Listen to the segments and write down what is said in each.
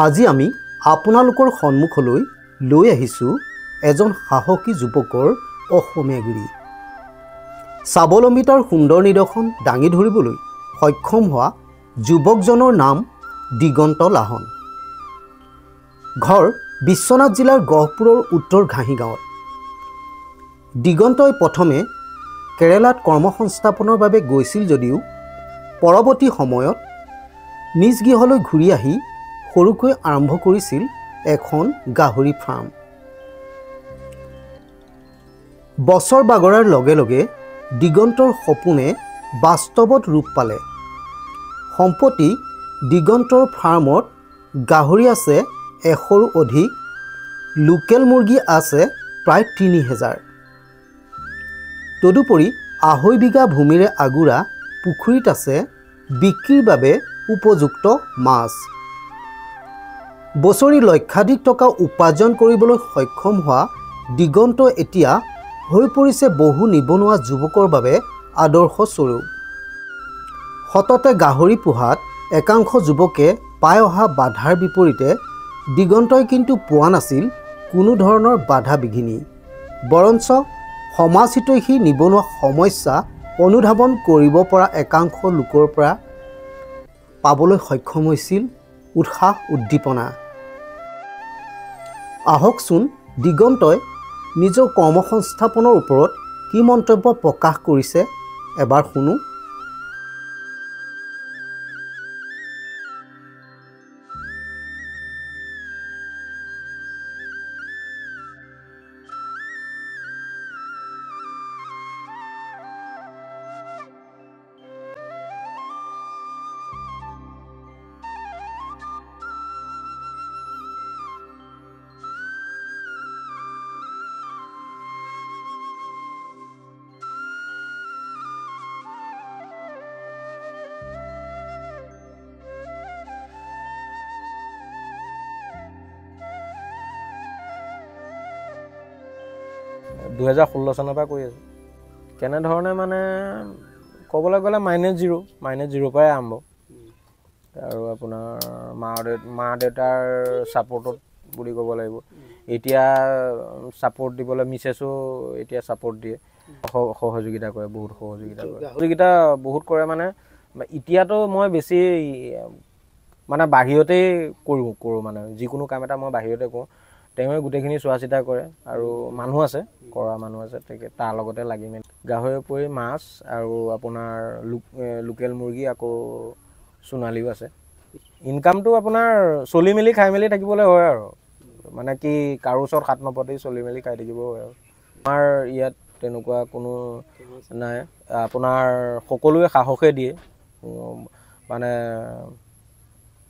আজি আমি আপোনালোকৰ সন্মুখলৈ লৈ আহিছোঁ এজন সাহসী যুৱকৰ অসমীয়াগিৰি। স্বাৱলম্বিতাৰ সুন্দৰ নিদৰ্শন দাঙি ধৰিবলৈ সক্ষম হোৱা যুৱকজনৰ নাম দিগন্ত লাহন। ঘৰ বিশ্বনাথ জিলাৰ গহপুৰৰ উত্তৰ ঘাঁহি গাঁৱত। দিগন্তই প্ৰথমে কেৰালাত কৰ্মসংস্থাপনৰ বাবে গৈছিল যদিও পৰৱৰ্তী সময়ত নিজ গৃহলৈ ঘূৰি আহি সৰুকৈ আৰম্ভ কৰিছিল এখন গাহৰি ফাৰ্ম। বছৰ বাগৰাৰ লগে লগে দিগন্তৰ সপোনে বাস্তৱত ৰূপ পালে। সম্প্ৰতি দিগন্তৰ ফাৰ্মত গাহৰি আছে 100ৰো অধিক, লোকেল মুৰ্গী আছে প্ৰায় 3000। তদুপৰি 2.5 বিঘা ভূমিৰে আগুৰা পুখুৰীত আছে বিক্ৰীৰ বাবে উপযুক্ত মাছ। বছৰি লক্ষাধিক টকা উপাৰ্জন কৰিবলৈ সক্ষম হোৱা দিগন্ত এতিয়া হৈ পৰিছে বহু নিবনুৱা যুৱকৰ বাবে আদৰ্শ স্বৰূপ। সততে গাহৰি পোহাত একাংশ যুৱকে পাই অহা বাধাৰ বিপৰীতে দিগন্তই কিন্তু পোৱা নাছিল কোনো ধৰণৰ বাধা বিঘিনি। বৰঞ্চ সমাজহিতৈষী নিবনুৱা সমস্যা অনুধাৱন কৰিব পৰা একাংশ লোকৰ পৰা পাবলৈ সক্ষম হৈছিল উৎসাহ উদ্দীপনা। আহকচোন দিগন্তই নিজৰ কৰ্মসংস্থাপনৰ ওপৰত কি মন্তব্য প্ৰকাশ কৰিছে এবাৰ শুনো। - 2016 চনৰ পৰা কৰি আছোঁ। কেনেধৰণে মানে ক'বলৈ গ'লে -0 পৰাই আৰম্ভ। আৰু আপোনাৰ মা দেউতাৰ ছাপোৰ্টত বুলি ক'ব লাগিব। এতিয়া ছাপোৰ্ট দিবলৈ মিছেছো এতিয়া ছাপোৰ্ট দিয়ে, সহযোগিতা কৰে, বহুত সহযোগিতা বহুত কৰে। মানে এতিয়াতো মই বেছি মানে বাহিৰতেই কৰোঁ মানে যিকোনো কাম এটা মই বাহিৰতে কৰোঁ। তেওঁৱে গোটেইখিনি চোৱা চিতা কৰে আৰু মানুহ আছে, কৰা মানুহ আছে, তাৰ লগতে লাগি মেলি গাহৰিৰ উপৰি মাছ আৰু আপোনাৰ লোকেল মুৰ্গী আকৌ সোণালীও আছে। ইনকামটো আপোনাৰ চলি মেলি খাই মেলি থাকিবলৈ হয় আৰু মানে কি কাৰো ওচৰত হাত নপতেই চলি মেলি খাই থাকিব হয় আৰু। আমাৰ ইয়াত তেনেকুৱা কোনো নাই। আপোনাৰ সকলোৱে সাহসে দিয়ে, মানে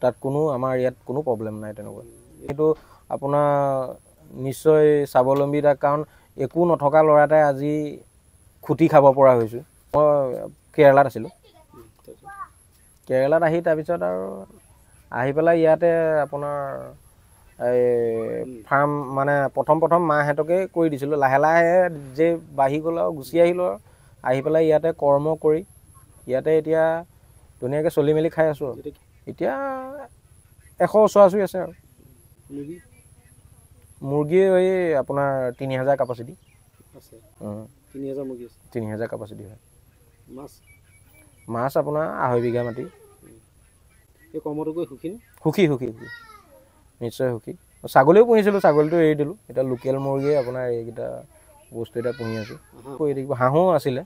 তাত আমাৰ ইয়াত কোনো প্ৰব্লেম নাই তেনেকুৱা। কিন্তু আপোনাৰ নিশ্চয় স্বাৱলম্বিতা, কাৰণ একো নথকা ল'ৰা এটাই আজি খুটি খাব পৰা হৈছোঁ। মই কেৰেলাত আছিলোঁ। কেৰেলাত আহি তাৰপিছত আৰু আহি পেলাই ইয়াতে আপোনাৰ এই ফাৰ্ম মানে প্ৰথম মাহঁতকে কৰি দিছিলোঁ। লাহে লাহে যে বাঢ়ি গ'ল আৰু গুচি আহিলোঁ আৰু আহি পেলাই ইয়াতে কৰ্ম কৰি ইয়াতে এতিয়া ধুনীয়াকৈ চলি মেলি খাই আছোঁ আৰু। এতিয়া 100 ওচৰা-ওচৰি আছে আৰু। মুৰ্গী এই আপোনাৰ 3000 কেপাচিটি আছে। 3000 মুৰ্গী আছে, 3000 কেপাচিটি হয়। মাছ আপোনাৰ 2.5 বিঘা মাটি। এই কৰ্মটো কৰি সুখী নিশ্চয় সুখী। ছাগলীও পুহিছিলোঁ, ছাগলীটো এৰি দিলোঁ। এতিয়া লোকেল মুৰ্গীয়ে আপোনাৰ এইকেইটা বস্তু এতিয়া পুহি আছোঁ। কৰি থাকিব। হাঁহো আছিলে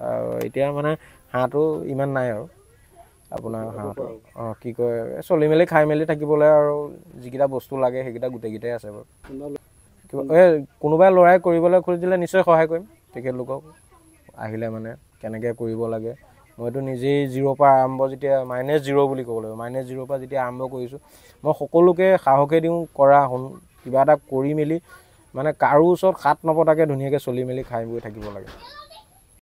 আৰু এতিয়া মানে হাঁহটো ইমান নাই আৰু আপোনাৰ হাঁহটো কি কয় চলি মেলি খাই মেলি থাকিবলৈ আৰু যিকেইটা বস্তু লাগে সেইকেইটা গোটেইকেইটাই আছে বাৰু। কোনোবাই ল'ৰাই কৰিবলৈ খুজিলে নিশ্চয় সহায় কৰিম তেখেতলোকক। আহিলে মানে কেনেকৈ কৰিব লাগে, মইতো নিজেই 0ৰ পৰা আৰম্ভ, যেতিয়া -0 বুলি ক'ব লাগিব, -0ৰ পৰা যেতিয়া আৰম্ভ কৰিছোঁ, মই সকলোকে সাহসে দিওঁ কৰা কিবা এটা কৰি মেলি মানে কাৰো ওচৰত হাত নপতাকৈ ধুনীয়াকৈ চলি মেলি খাই বৈ থাকিব লাগে।